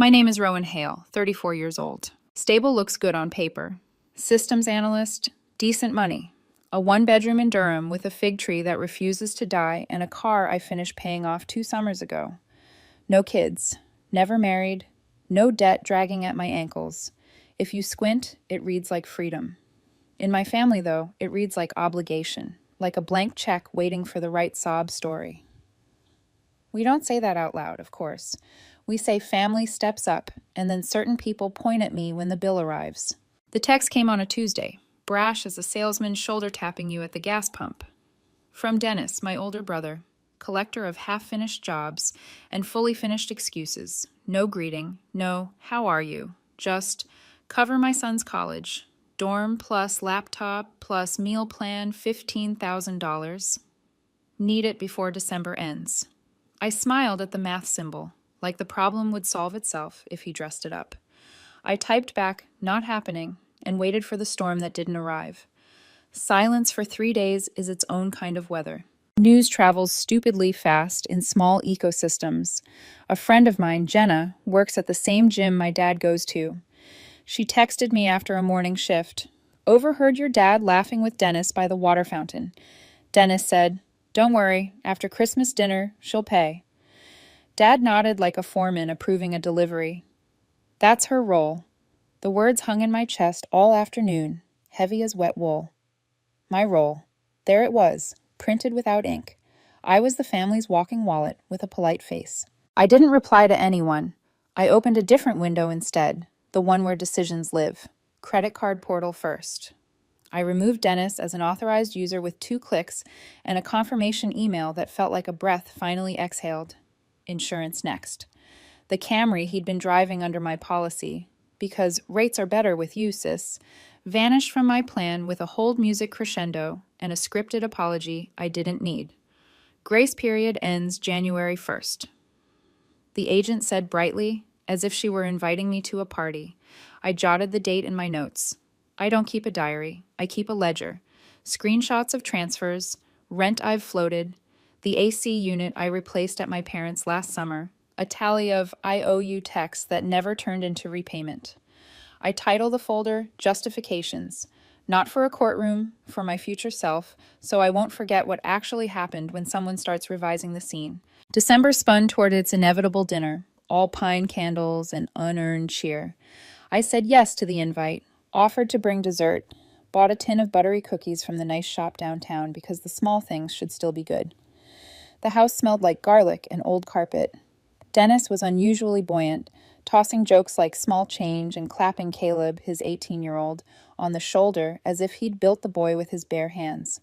My name is Rowan Hale, 34 years old. Stable looks good on paper. Systems analyst, decent money. A one-bedroom in Durham with a fig tree that refuses to die and a car I finished paying off 2 summers ago. No kids. Never married. No debt dragging at my ankles. If you squint, it reads like freedom. In my family, though, it reads like obligation, like a blank check waiting for the right sob story. We don't say that out loud, of course. We say family steps up, and then certain people point at me when the bill arrives. The text came on a Tuesday, brash as a salesman shoulder tapping you at the gas pump. From Dennis, my older brother, collector of half-finished jobs and fully finished excuses. No greeting, no, how are you? Just, cover my son's college. Dorm plus laptop plus meal plan $15,000. Need it before December ends. I smiled at the math symbol, like the problem would solve itself if he dressed it up. I typed back, not happening, and waited for the storm that didn't arrive. Silence for 3 days is its own kind of weather. News travels stupidly fast in small ecosystems. A friend of mine, Jenna, works at the same gym my dad goes to. She texted me after a morning shift. Overheard your dad laughing with Dennis by the water fountain. Dennis said, "Don't worry, after Christmas dinner, she'll pay." Dad nodded like a foreman approving a delivery. That's her role. The words hung in my chest all afternoon, heavy as wet wool. My role. There it was, printed without ink. I was the family's walking wallet with a polite face. I didn't reply to anyone. I opened a different window instead, the one where decisions live. Credit card portal first. I removed Dennis as an authorized user with 2 clicks and a confirmation email that felt like a breath finally exhaled. Insurance next. The Camry he'd been driving under my policy, because rates are better with you, sis, vanished from my plan with a hold music crescendo and a scripted apology I didn't need. Grace period ends January 1st. The agent said brightly, as if she were inviting me to a party. I jotted the date in my notes. I don't keep a diary. I keep a ledger. Screenshots of transfers, rent I've floated, the AC unit I replaced at my parents' last summer, a tally of I owe you texts that never turned into repayment. I title the folder Justifications, not for a courtroom, for my future self, so I won't forget what actually happened when someone starts revising the scene. December spun toward its inevitable dinner, all pine candles and unearned cheer. I said yes to the invite, offered to bring dessert, bought a tin of buttery cookies from the nice shop downtown because the small things should still be good. The house smelled like garlic and old carpet. Dennis was unusually buoyant, tossing jokes like small change and clapping Caleb, his 18-year-old, on the shoulder as if he'd built the boy with his bare hands.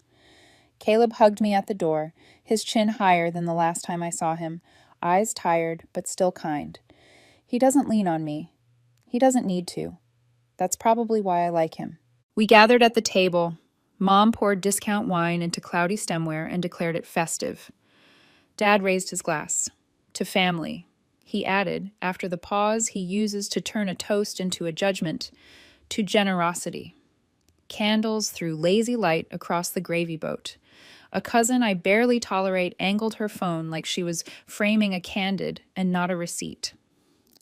Caleb hugged me at the door, his chin higher than the last time I saw him, eyes tired but still kind. He doesn't lean on me. He doesn't need to. That's probably why I like him. We gathered at the table. Mom poured discount wine into cloudy stemware and declared it festive. Dad raised his glass. To family. He added, after the pause he uses to turn a toast into a judgment, to generosity. Candles threw lazy light across the gravy boat. A cousin I barely tolerate angled her phone like she was framing a candid and not a receipt.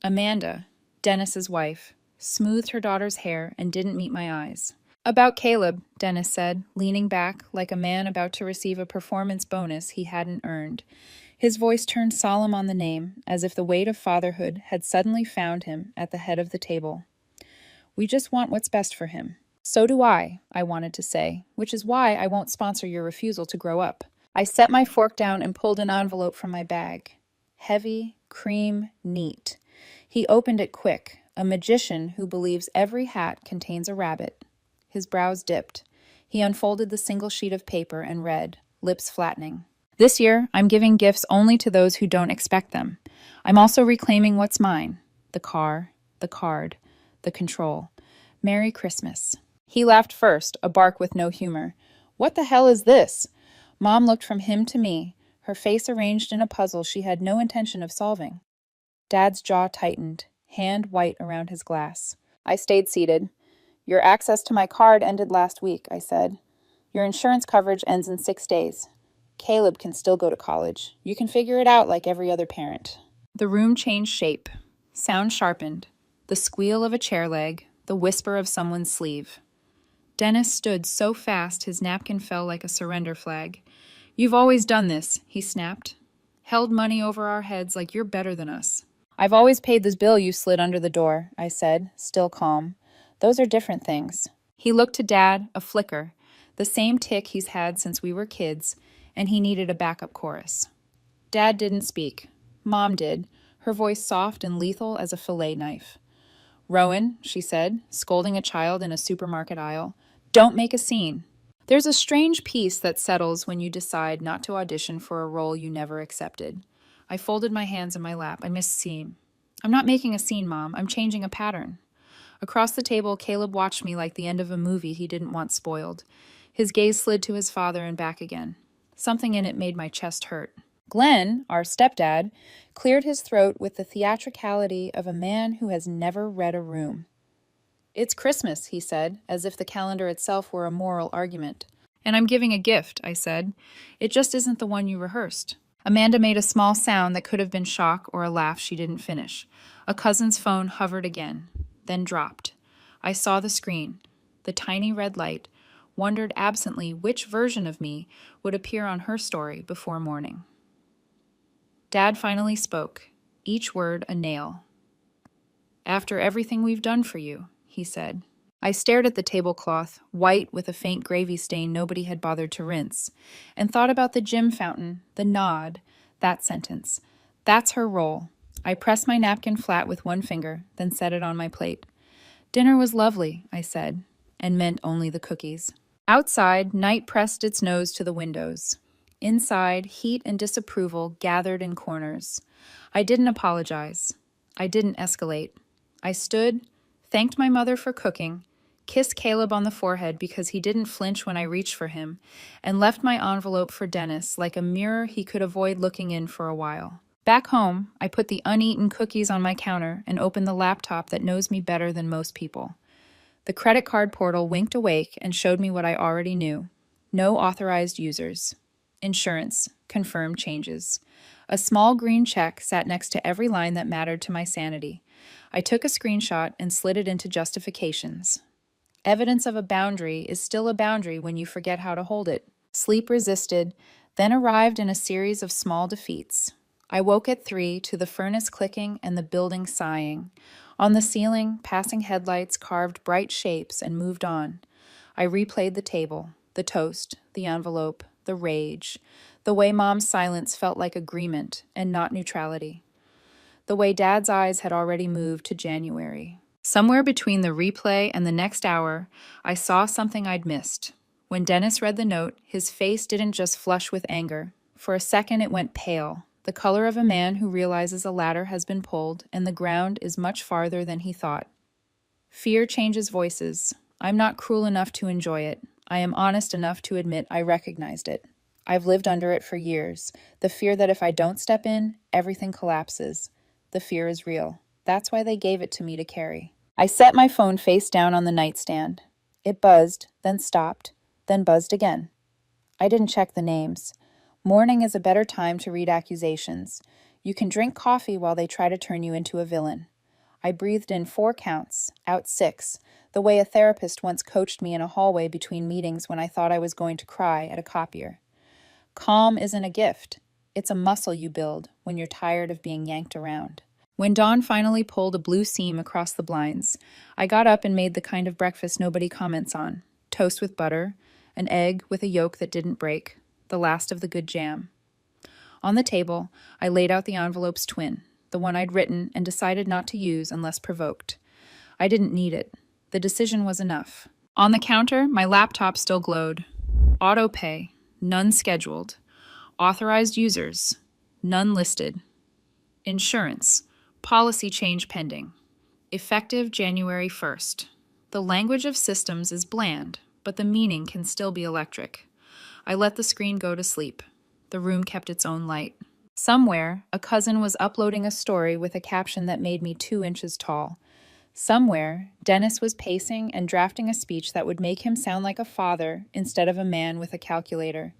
Amanda, Dennis's wife, smoothed her daughter's hair and didn't meet my eyes. About Caleb, Dennis said, leaning back like a man about to receive a performance bonus he hadn't earned. His voice turned solemn on the name, as if the weight of fatherhood had suddenly found him at the head of the table. We just want what's best for him. So do I wanted to say, which is why I won't sponsor your refusal to grow up. I set my fork down and pulled an envelope from my bag. Heavy, cream, neat. He opened it quick, a magician who believes every hat contains a rabbit. His brows dipped. He unfolded the single sheet of paper and read, lips flattening. This year, I'm giving gifts only to those who don't expect them. I'm also reclaiming what's mine. The car, the card, the control. Merry Christmas. He laughed first, a bark with no humor. What the hell is this? Mom looked from him to me, her face arranged in a puzzle she had no intention of solving. Dad's jaw tightened, hand white around his glass. I stayed seated. Your access to my card ended last week, I said. Your insurance coverage ends in 6 days. Caleb can still go to college. You can figure it out like every other parent. The room changed shape. Sound sharpened. The squeal of a chair leg, the whisper of someone's sleeve. Dennis stood so fast his napkin fell like a surrender flag. "You've always done this," he snapped. "Held money over our heads like you're better than us." "I've always paid this bill you slid under the door," I said, still calm. "Those are different things." He looked to Dad, a flicker, the same tick he's had since we were kids, and he needed a backup chorus. Dad didn't speak. Mom did, her voice soft and lethal as a fillet knife. "Rowan," she said, scolding a child in a supermarket aisle, "don't make a scene." There's a strange peace that settles when you decide not to audition for a role you never accepted. I folded my hands in my lap. I missed scene. "I'm not making a scene, Mom. I'm changing a pattern." Across the table, Caleb watched me like the end of a movie he didn't want spoiled. His gaze slid to his father and back again. Something in it made my chest hurt. Glenn, our stepdad, cleared his throat with the theatricality of a man who has never read a room. "It's Christmas," he said, as if the calendar itself were a moral argument. "And I'm giving a gift," I said. "It just isn't the one you rehearsed." Amanda made a small sound that could have been shock or a laugh she didn't finish. A cousin's phone hovered again, then dropped. I saw the screen, the tiny red light, wondered absently which version of me would appear on her story before morning. Dad finally spoke, each word a nail. "After everything we've done for you," he said. I stared at the tablecloth, white with a faint gravy stain nobody had bothered to rinse, and thought about the gym fountain, the nod, that sentence. That's her role. I pressed my napkin flat with one finger, then set it on my plate. "Dinner was lovely," I said, and meant only the cookies. Outside, night pressed its nose to the windows. Inside, heat and disapproval gathered in corners. I didn't apologize. I didn't escalate. I stood, thanked my mother for cooking, kissed Caleb on the forehead because he didn't flinch when I reached for him, and left my envelope for Dennis like a mirror he could avoid looking in for a while. Back home, I put the uneaten cookies on my counter and opened the laptop that knows me better than most people. The credit card portal winked awake and showed me what I already knew. No authorized users. Insurance. Confirmed changes. A small green check sat next to every line that mattered to my sanity. I took a screenshot and slid it into justifications. Evidence of a boundary is still a boundary when you forget how to hold it. Sleep resisted, then arrived in a series of small defeats. I woke at 3 to the furnace clicking and the building sighing. On the ceiling, passing headlights carved bright shapes and moved on. I replayed the table, the toast, the envelope, the rage, the way Mom's silence felt like agreement and not neutrality. The way Dad's eyes had already moved to January. Somewhere between the replay and the next hour, I saw something I'd missed. When Dennis read the note, his face didn't just flush with anger. For a second it went pale, the color of a man who realizes a ladder has been pulled and the ground is much farther than he thought. Fear changes voices. I'm not cruel enough to enjoy it. I am honest enough to admit I recognized it. I've lived under it for years. The fear that if I don't step in, everything collapses. The fear is real. That's why they gave it to me to carry. I set my phone face down on the nightstand. It buzzed, then stopped, then buzzed again. I didn't check the names. Morning is a better time to read accusations. You can drink coffee while they try to turn you into a villain. I breathed in 4 counts, out 6, the way a therapist once coached me in a hallway between meetings when I thought I was going to cry at a copier. Calm isn't a gift. It's a muscle you build when you're tired of being yanked around. When dawn finally pulled a blue seam across the blinds, I got up and made the kind of breakfast nobody comments on. Toast with butter, an egg with a yolk that didn't break, the last of the good jam. On the table, I laid out the envelope's twin, the one I'd written and decided not to use unless provoked. I didn't need it. The decision was enough. On the counter, my laptop still glowed. Auto pay, none scheduled. Authorized users, none listed. Insurance, policy change pending. Effective January 1st. The language of systems is bland, but the meaning can still be electric. I let the screen go to sleep. The room kept its own light. Somewhere, a cousin was uploading a story with a caption that made me 2 inches tall. Somewhere, Dennis was pacing and drafting a speech that would make him sound like a father instead of a man with a calculator.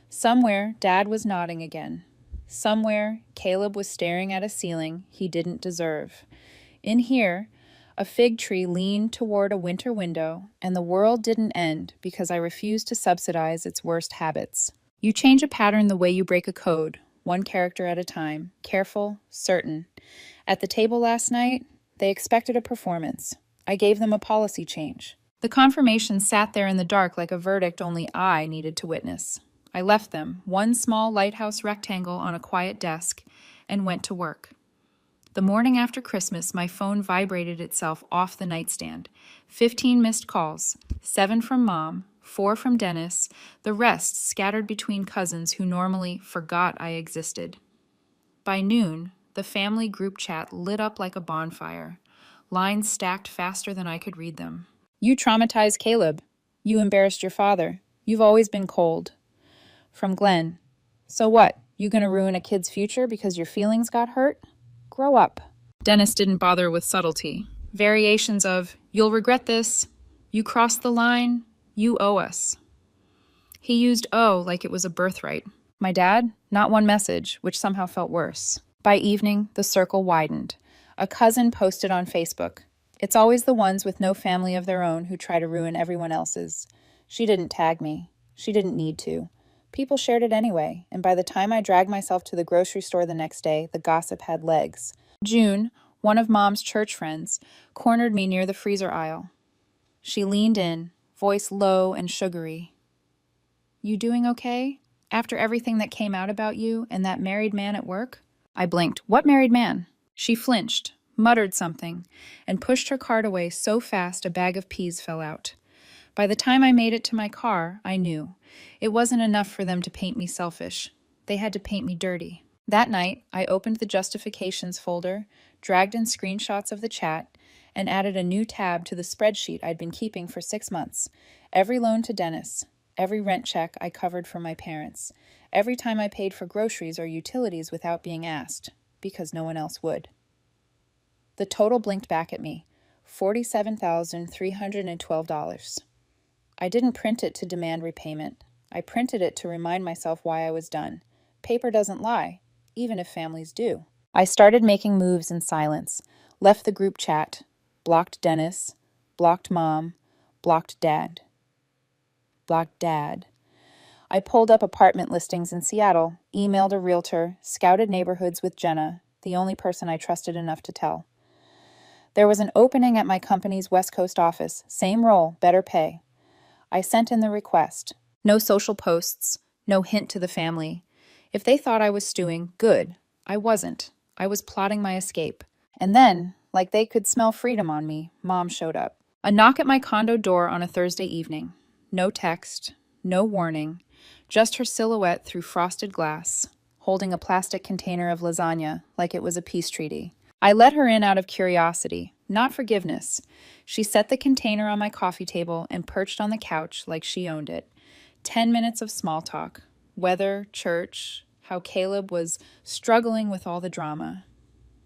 Somewhere, Dad was nodding again. Somewhere, Caleb was staring at a ceiling he didn't deserve. In here, a fig tree leaned toward a winter window, and the world didn't end because I refused to subsidize its worst habits. You change a pattern the way you break a code, one character at a time, careful, certain. At the table last night, they expected a performance. I gave them a policy change. The confirmation sat there in the dark like a verdict only I needed to witness. I left them, one small lighthouse rectangle on a quiet desk, and went to work. The morning after Christmas, my phone vibrated itself off the nightstand. 15 missed calls, 7 from Mom, 4 from Dennis, the rest scattered between cousins who normally forgot I existed. By noon, the family group chat lit up like a bonfire. Lines stacked faster than I could read them. You traumatized Caleb. You embarrassed your father. You've always been cold. From Glenn. So what? You gonna ruin a kid's future because your feelings got hurt? Grow up. Dennis didn't bother with subtlety. Variations of, you'll regret this, you crossed the line, you owe us. He used owe like it was a birthright. My dad, not one message, which somehow felt worse. By evening, the circle widened. A cousin posted on Facebook. It's always the ones with no family of their own who try to ruin everyone else's. She didn't tag me. She didn't need to. People shared it anyway, and by the time I dragged myself to the grocery store the next day, the gossip had legs. June, one of Mom's church friends, cornered me near the freezer aisle. She leaned in, voice low and sugary. You doing okay? After everything that came out about you and that married man at work? I blinked. What married man? She flinched, muttered something, and pushed her cart away so fast a bag of peas fell out. By the time I made it to my car, I knew. It wasn't enough for them to paint me selfish. They had to paint me dirty. That night, I opened the justifications folder, dragged in screenshots of the chat, and added a new tab to the spreadsheet I'd been keeping for 6 months. Every loan to Dennis, every rent check I covered for my parents, every time I paid for groceries or utilities without being asked, because no one else would. The total blinked back at me, $47,312. I didn't print it to demand repayment. I printed it to remind myself why I was done. Paper doesn't lie, even if families do. I started making moves in silence, left the group chat, blocked Dennis, blocked Mom, blocked Dad. Blocked Dad. I pulled up apartment listings in Seattle, emailed a realtor, scouted neighborhoods with Jenna, the only person I trusted enough to tell. There was an opening at my company's West Coast office, same role, better pay. I sent in the request. No social posts, no hint to the family. If they thought I was stewing, good. I wasn't. I was plotting my escape. And then, like they could smell freedom on me, Mom showed up. A knock at my condo door on a Thursday evening. No text, no warning, just her silhouette through frosted glass, holding a plastic container of lasagna like it was a peace treaty. I let her in out of curiosity, not forgiveness. She set the container on my coffee table and perched on the couch like she owned it. 10 minutes of small talk. Weather, church, how Caleb was struggling with all the drama.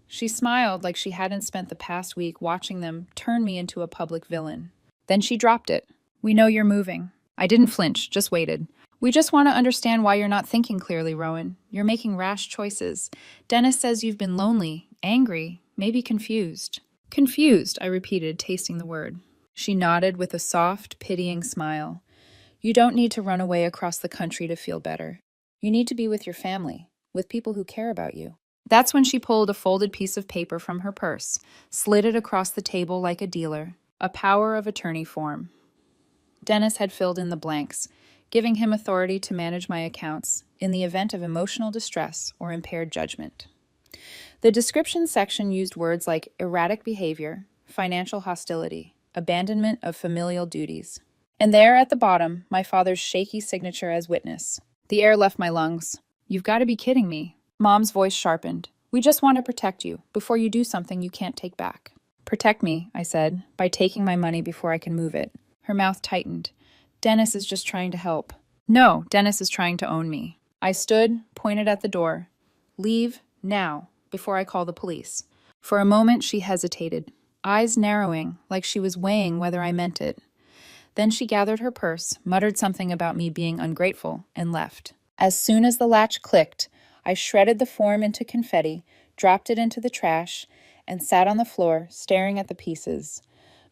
She smiled like she hadn't spent the past week watching them turn me into a public villain. Then she dropped it. We know you're moving. I didn't flinch, just waited. We just want to understand why you're not thinking clearly, Rowan. You're making rash choices. Dennis says you've been lonely, angry, maybe confused. Confused, I repeated, tasting the word. She nodded with a soft, pitying smile. You don't need to run away across the country to feel better. You need to be with your family, with people who care about you. That's when she pulled a folded piece of paper from her purse, slid it across the table like a dealer, a power of attorney form. Dennis had filled in the blanks, giving him authority to manage my accounts in the event of emotional distress or impaired judgment. The description section used words like erratic behavior, financial hostility, abandonment of familial duties. And there at the bottom, my father's shaky signature as witness. The air left my lungs. You've got to be kidding me. Mom's voice sharpened. We just want to protect you before you do something you can't take back. Protect me, I said, by taking my money before I can move it. Her mouth tightened. Dennis is just trying to help. No, Dennis is trying to own me. I stood, pointed at the door. Leave now, before I call the police. For a moment she hesitated, eyes narrowing, like she was weighing whether I meant it. Then she gathered her purse, muttered something about me being ungrateful, and left. As soon as the latch clicked, I shredded the form into confetti, dropped it into the trash, and sat on the floor, staring at the pieces.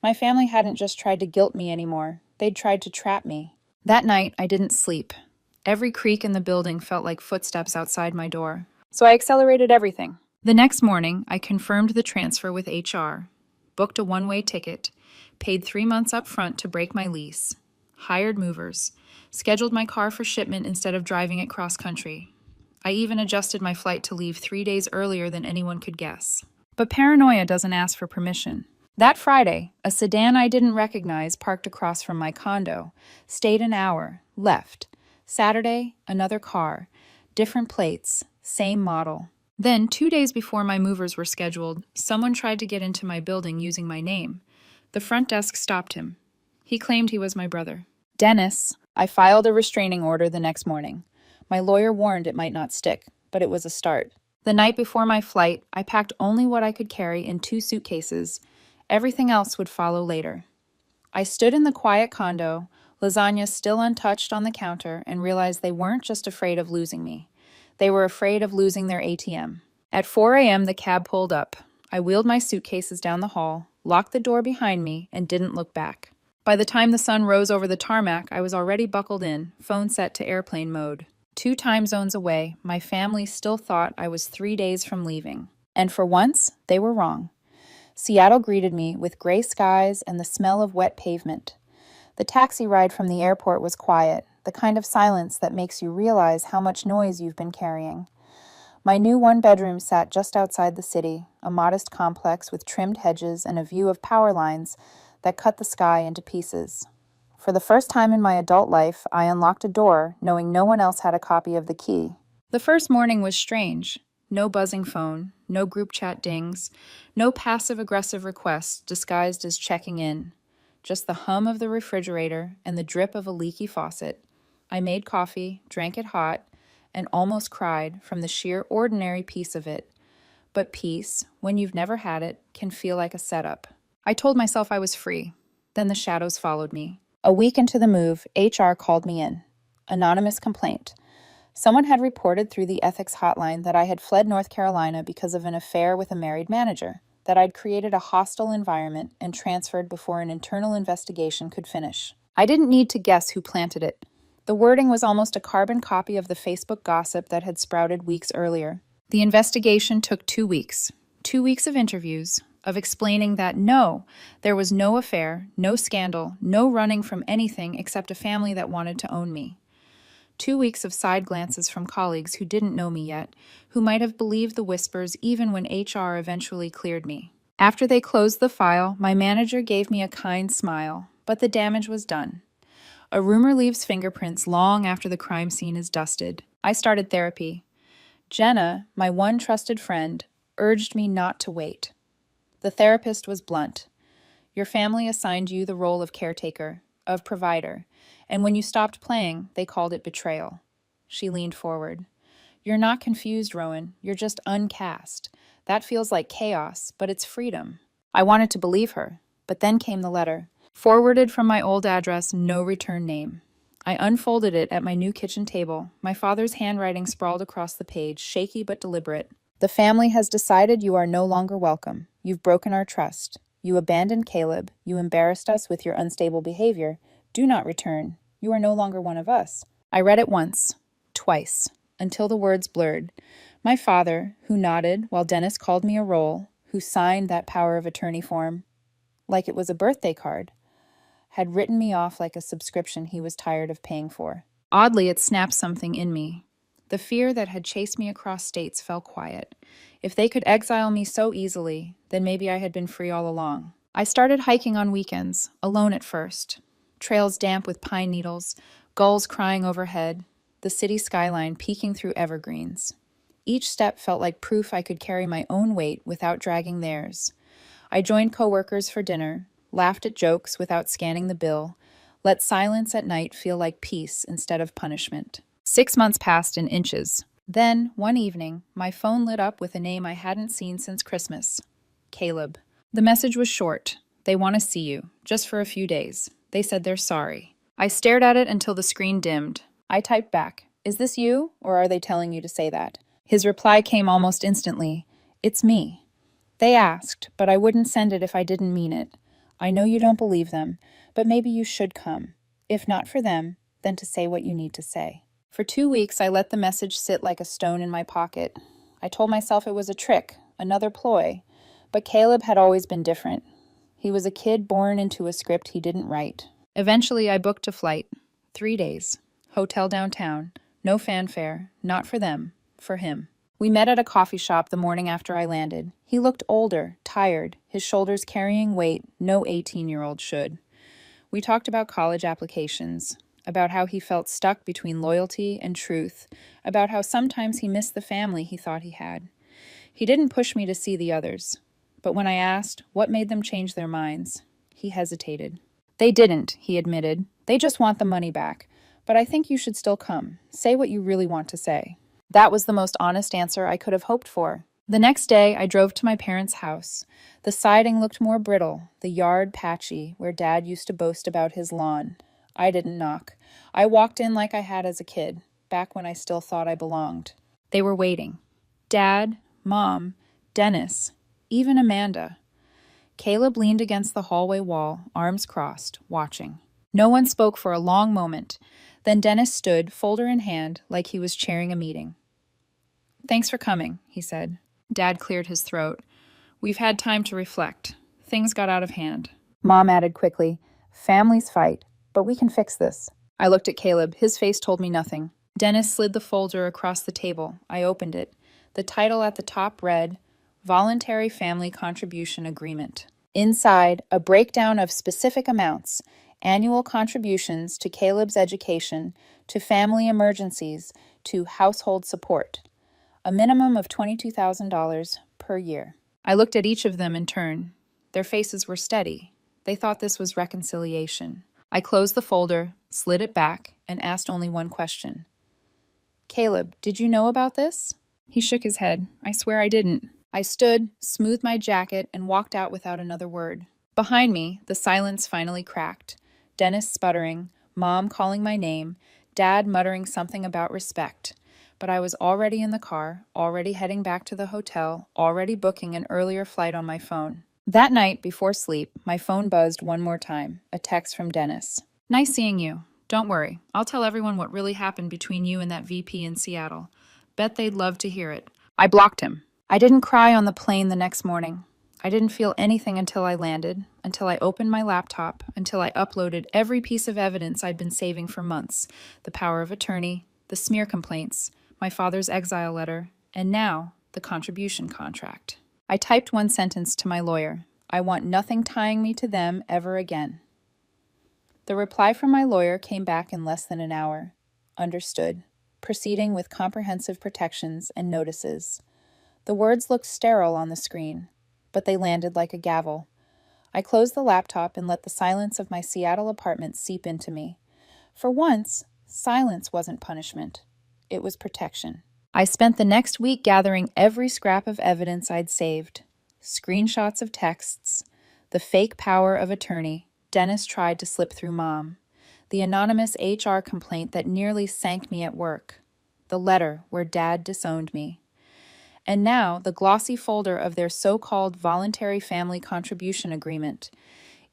My family hadn't just tried to guilt me anymore. They'd tried to trap me. That night, I didn't sleep. Every creak in the building felt like footsteps outside my door. So I accelerated everything. The next morning, I confirmed the transfer with HR, booked a one-way ticket, paid 3 months up front to break my lease, hired movers, scheduled my car for shipment instead of driving it cross-country. I even adjusted my flight to leave 3 days earlier than anyone could guess. But paranoia doesn't ask for permission. That Friday, a sedan I didn't recognize parked across from my condo, stayed an hour, left. Saturday, another car, different plates, same model. Then, 2 days before my movers were scheduled, someone tried to get into my building using my name. The front desk stopped him. He claimed he was my brother. Dennis. I filed a restraining order the next morning. My lawyer warned it might not stick, but it was a start. The night before my flight, I packed only what I could carry in 2 suitcases. Everything else would follow later. I stood in the quiet condo, lasagna still untouched on the counter, and realized they weren't just afraid of losing me. They were afraid of losing their ATM. At 4 a.m., the cab pulled up. I wheeled my suitcases down the hall, locked the door behind me, and didn't look back. By the time the sun rose over the tarmac, I was already buckled in, phone set to airplane mode. 2 time zones away, my family still thought I was 3 days from leaving. And for once, they were wrong. Seattle greeted me with gray skies and the smell of wet pavement. The taxi ride from the airport was quiet, the kind of silence that makes you realize how much noise you've been carrying. My new one-bedroom sat just outside the city, a modest complex with trimmed hedges and a view of power lines that cut the sky into pieces. For the first time in my adult life, I unlocked a door, knowing no one else had a copy of the key. The first morning was strange. No buzzing phone, no group chat dings, no passive-aggressive requests disguised as checking in. Just the hum of the refrigerator and the drip of a leaky faucet. I made coffee, drank it hot, and almost cried from the sheer ordinary peace of it. But peace, when you've never had it, can feel like a setup. I told myself I was free. Then the shadows followed me. A week into the move, HR called me in. Anonymous complaint. Someone had reported through the ethics hotline that I had fled North Carolina because of an affair with a married manager, that I'd created a hostile environment and transferred before an internal investigation could finish. I didn't need to guess who planted it. The wording was almost a carbon copy of the Facebook gossip that had sprouted weeks earlier. The investigation took 2 weeks. 2 weeks of interviews, of explaining that no, there was no affair, no scandal, no running from anything except a family that wanted to own me. 2 weeks of side glances from colleagues who didn't know me yet, who might have believed the whispers even when HR eventually cleared me. After they closed the file, my manager gave me a kind smile, but the damage was done. A rumor leaves fingerprints long after the crime scene is dusted. I started therapy. Jenna, my one trusted friend, urged me not to wait. The therapist was blunt. Your family assigned you the role of caretaker, of provider, and when you stopped playing, they called it betrayal. She leaned forward. You're not confused, Rowan. You're just uncast. That feels like chaos, but it's freedom. I wanted to believe her, but then came the letter. Forwarded from my old address, no return name. I unfolded it at my new kitchen table. My father's handwriting sprawled across the page, shaky but deliberate. The family has decided you are no longer welcome. You've broken our trust. You abandoned Caleb. You embarrassed us with your unstable behavior. Do not return. You are no longer one of us. I read it once, twice, until the words blurred. My father, who nodded while Dennis called me a roll, who signed that power of attorney form, like it was a birthday card, had written me off like a subscription he was tired of paying for. Oddly, it snapped something in me. The fear that had chased me across states fell quiet. If they could exile me so easily, then maybe I had been free all along. I started hiking on weekends, alone at first. Trails damp with pine needles, gulls crying overhead, the city skyline peeking through evergreens. Each step felt like proof I could carry my own weight without dragging theirs. I joined coworkers for dinner, laughed at jokes without scanning the bill, let silence at night feel like peace instead of punishment. 6 months passed in inches. Then, one evening, my phone lit up with a name I hadn't seen since Christmas. Caleb. The message was short. They want to see you, just for a few days. They said they're sorry. I stared at it until the screen dimmed. I typed back, "Is this you, or are they telling you to say that?" His reply came almost instantly. It's me. They asked, but I wouldn't send it if I didn't mean it. I know you don't believe them, but maybe you should come. If not for them, then to say what you need to say. For 2 weeks, I let the message sit like a stone in my pocket. I told myself it was a trick, another ploy. But Caleb had always been different. He was a kid born into a script he didn't write. Eventually, I booked a flight. 3 days. Hotel downtown. No fanfare. Not for them. For him. We met at a coffee shop the morning after I landed. He looked older, tired, his shoulders carrying weight no 18-year-old should. We talked about college applications, about how he felt stuck between loyalty and truth, about how sometimes he missed the family he thought he had. He didn't push me to see the others, but when I asked what made them change their minds, he hesitated. They didn't, he admitted. They just want the money back. But I think you should still come. Say what you really want to say. That was the most honest answer I could have hoped for. The next day, I drove to my parents' house. The siding looked more brittle, the yard patchy, where Dad used to boast about his lawn. I didn't knock. I walked in like I had as a kid, back when I still thought I belonged. They were waiting. Dad, Mom, Dennis, even Amanda. Caleb leaned against the hallway wall, arms crossed, watching. No one spoke for a long moment. Then Dennis stood, folder in hand, like he was chairing a meeting. Thanks for coming, he said. Dad cleared his throat. We've had time to reflect. Things got out of hand. Mom added quickly, families fight, but we can fix this. I looked at Caleb. His face told me nothing. Dennis slid the folder across the table. I opened it. The title at the top read, Voluntary Family Contribution Agreement. Inside, a breakdown of specific amounts, annual contributions to Caleb's education, to family emergencies, to household support. A minimum of $22,000 per year. I looked at each of them in turn. Their faces were steady. They thought this was reconciliation. I closed the folder, slid it back, and asked only one question. Caleb, did you know about this? He shook his head. I swear I didn't. I stood, smoothed my jacket, and walked out without another word. Behind me, the silence finally cracked. Dennis sputtering, Mom calling my name, Dad muttering something about respect. But I was already in the car, already heading back to the hotel, already booking an earlier flight on my phone. That night, before sleep, my phone buzzed one more time, a text from Dennis. Nice seeing you. Don't worry. I'll tell everyone what really happened between you and that VP in Seattle. Bet they'd love to hear it. I blocked him. I didn't cry on the plane the next morning. I didn't feel anything until I landed, until I opened my laptop, until I uploaded every piece of evidence I'd been saving for months. The power of attorney, the smear complaints, my father's exile letter, and now, the contribution contract. I typed one sentence to my lawyer. I want nothing tying me to them ever again. The reply from my lawyer came back in less than an hour. Understood. Proceeding with comprehensive protections and notices. The words looked sterile on the screen, but they landed like a gavel. I closed the laptop and let the silence of my Seattle apartment seep into me. For once, silence wasn't punishment. It was protection. I spent the next week gathering every scrap of evidence I'd saved. Screenshots of texts, the fake power of attorney Dennis tried to slip through Mom, the anonymous HR complaint that nearly sank me at work, the letter where Dad disowned me. And now the glossy folder of their so-called voluntary family contribution agreement.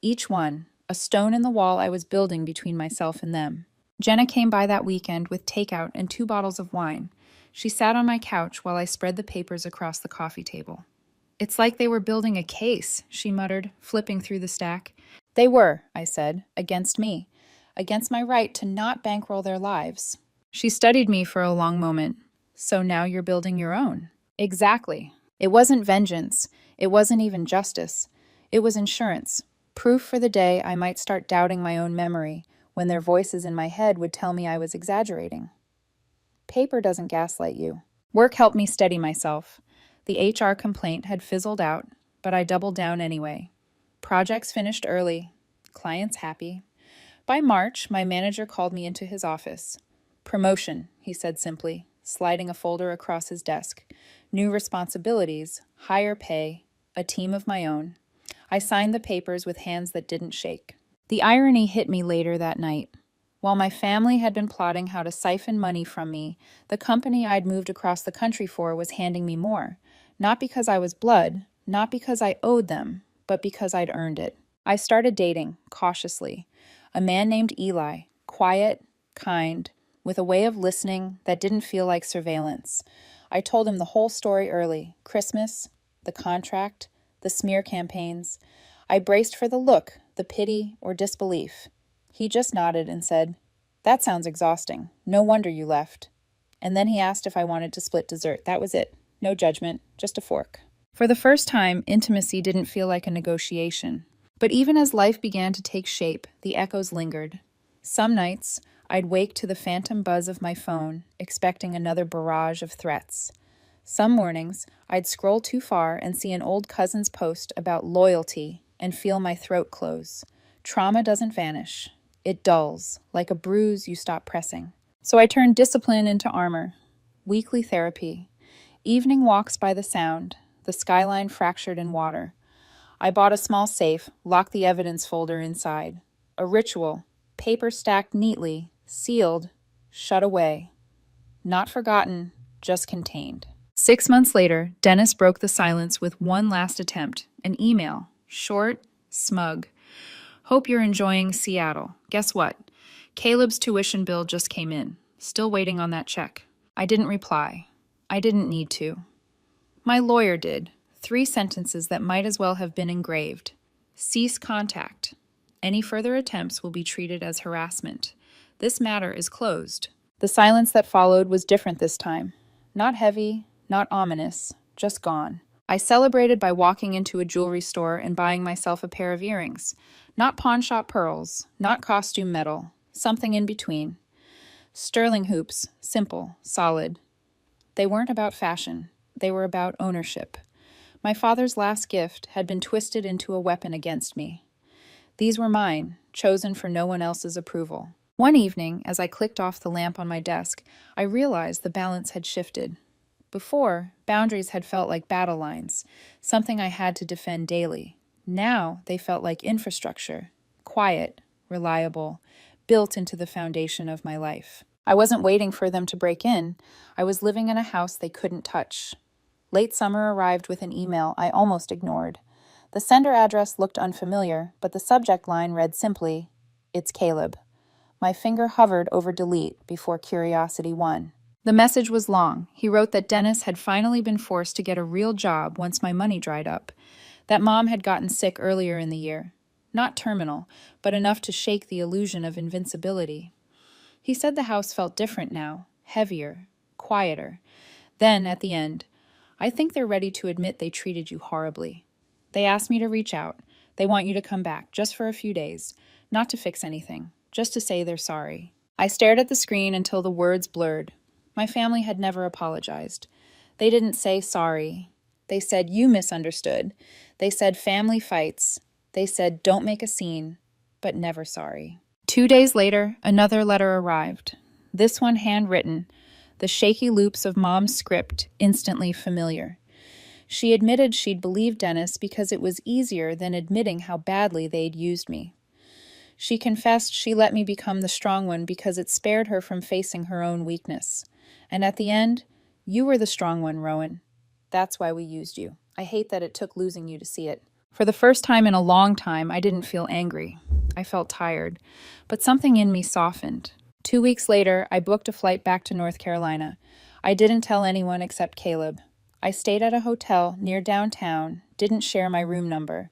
Each one, a stone in the wall I was building between myself and them. Jenna came by that weekend with takeout and 2 bottles of wine. She sat on my couch while I spread the papers across the coffee table. It's like they were building a case, she muttered, flipping through the stack. They were, I said, against me, against my right to not bankroll their lives. She studied me for a long moment. So now you're building your own. Exactly. It wasn't vengeance. It wasn't even justice. It was insurance. Proof for the day I might start doubting my own memory, when their voices in my head would tell me I was exaggerating. Paper doesn't gaslight you. Work helped me steady myself. The HR complaint had fizzled out, but I doubled down anyway. Projects finished early. Clients happy. By March, my manager called me into his office. Promotion, he said simply, sliding a folder across his desk. New responsibilities, higher pay, a team of my own. I signed the papers with hands that didn't shake. The irony hit me later that night. While my family had been plotting how to siphon money from me, the company I'd moved across the country for was handing me more. Not because I was blood, not because I owed them, but because I'd earned it. I started dating, cautiously. A man named Eli, quiet, kind, with a way of listening that didn't feel like surveillance. I told him the whole story early: Christmas, the contract, the smear campaigns. I braced for the look, the pity, or disbelief. He just nodded and said, "That sounds exhausting. No wonder you left." And then he asked if I wanted to split dessert. That was it. No judgment, just a fork. For the first time, intimacy didn't feel like a negotiation. But even as life began to take shape, the echoes lingered. Some nights, I'd wake to the phantom buzz of my phone, expecting another barrage of threats. Some mornings, I'd scroll too far and see an old cousin's post about loyalty and feel my throat close. Trauma doesn't vanish. It dulls, like a bruise you stop pressing. So I turned discipline into armor. Weekly therapy. Evening walks by the sound, the skyline fractured in water. I bought a small safe, locked the evidence folder inside. A ritual, paper stacked neatly, sealed, shut away. Not forgotten, just contained. 6 months later, Dennis broke the silence with one last attempt, an email, short, smug. "Hope you're enjoying Seattle. Guess what? Caleb's tuition bill just came in. Still waiting on that check." I didn't reply. I didn't need to. My lawyer did. 3 sentences that might as well have been engraved. Cease contact. Any further attempts will be treated as harassment. This matter is closed. The silence that followed was different this time. Not heavy, not ominous, just gone. I celebrated by walking into a jewelry store and buying myself a pair of earrings. Not pawn shop pearls, not costume metal, something in between. Sterling hoops, simple, solid. They weren't about fashion. They were about ownership. My father's last gift had been twisted into a weapon against me. These were mine, chosen for no one else's approval. One evening, as I clicked off the lamp on my desk, I realized the balance had shifted. Before, boundaries had felt like battle lines, something I had to defend daily. Now, they felt like infrastructure, quiet, reliable, built into the foundation of my life. I wasn't waiting for them to break in. I was living in a house they couldn't touch. Late summer arrived with an email I almost ignored. The sender address looked unfamiliar, but the subject line read simply, "It's Caleb." My finger hovered over delete before curiosity won. The message was long. He wrote that Dennis had finally been forced to get a real job once my money dried up, that Mom had gotten sick earlier in the year. Not terminal, but enough to shake the illusion of invincibility. He said the house felt different now, heavier, quieter. Then, at the end, "I think they're ready to admit they treated you horribly. They asked me to reach out. They want you to come back, just for a few days. Not to fix anything, just to say they're sorry." I stared at the screen until the words blurred. My family had never apologized. They didn't say sorry. They said, "You misunderstood." They said, "Family fights." They said, "Don't make a scene," but never sorry. 2 days later, another letter arrived. This one handwritten, the shaky loops of Mom's script instantly familiar. She admitted she'd believed Dennis because it was easier than admitting how badly they'd used me. She confessed she let me become the strong one because it spared her from facing her own weakness. And at the end, "You were the strong one, Rowan. That's why we used you. I hate that it took losing you to see it." For the first time in a long time, I didn't feel angry. I felt tired, but something in me softened. 2 weeks later, I booked a flight back to North Carolina. I didn't tell anyone except Caleb. I stayed at a hotel near downtown, didn't share my room number.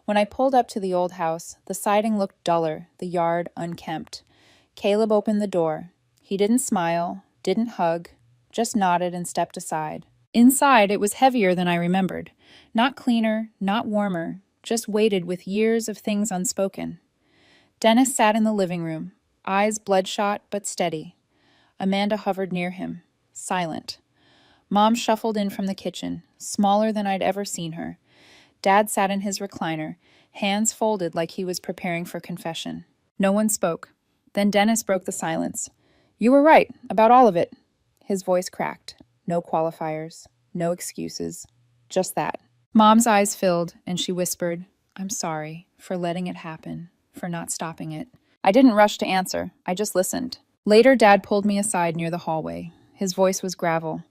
When I pulled up to the old house, the siding looked duller, the yard unkempt. Caleb opened the door. He didn't smile, didn't hug, just nodded and stepped aside. Inside, it was heavier than I remembered. Not cleaner, not warmer, just weighted with years of things unspoken. Dennis sat in the living room, eyes bloodshot but steady. Amanda hovered near him, silent. Mom shuffled in from the kitchen, smaller than I'd ever seen her. Dad sat in his recliner, hands folded like he was preparing for confession. No one spoke. Then Dennis broke the silence. "You were right, about all of it." His voice cracked. No qualifiers, no excuses, just that. Mom's eyes filled, and she whispered, "I'm sorry for letting it happen, for not stopping it." I didn't rush to answer, I just listened. Later, Dad pulled me aside near the hallway. His voice was gravel.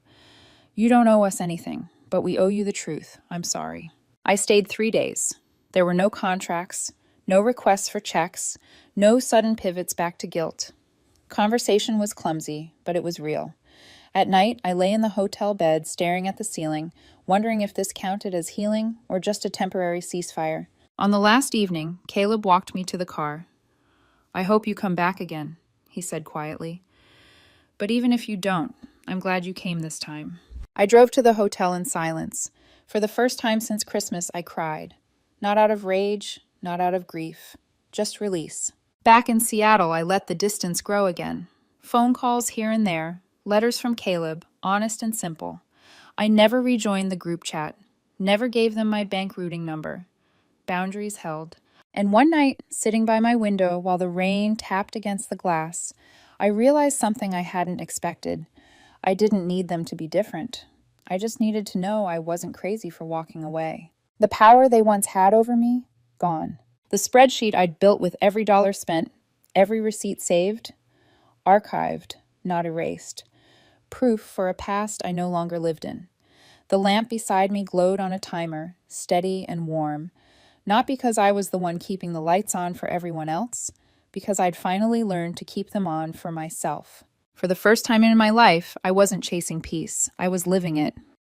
You don't owe us anything, but we owe you the truth. I'm sorry. I stayed 3 days. There were no contracts, no requests for checks, no sudden pivots back to guilt. Conversation was clumsy, but it was real. At night, I lay in the hotel bed staring at the ceiling, wondering if this counted as healing or just a temporary ceasefire. On the last evening, Caleb walked me to the car. I hope you come back again, he said quietly. But even if you don't, I'm glad you came this time. I drove to the hotel in silence. For the first time since Christmas, I cried. Not out of rage, not out of grief, just release. Back in Seattle, I let the distance grow again. Phone calls here and there, letters from Caleb, honest and simple. I never rejoined the group chat, never gave them my bank routing number. Boundaries held. And one night, sitting by my window while the rain tapped against the glass, I realized something I hadn't expected. I didn't need them to be different. I just needed to know I wasn't crazy for walking away. The power they once had over me, gone. The spreadsheet I'd built with every dollar spent, every receipt saved, archived, not erased. Proof for a past I no longer lived in. The lamp beside me glowed on a timer, steady and warm. Not because I was the one keeping the lights on for everyone else, because I'd finally learned to keep them on for myself. For the first time in my life, I wasn't chasing peace. I was living it.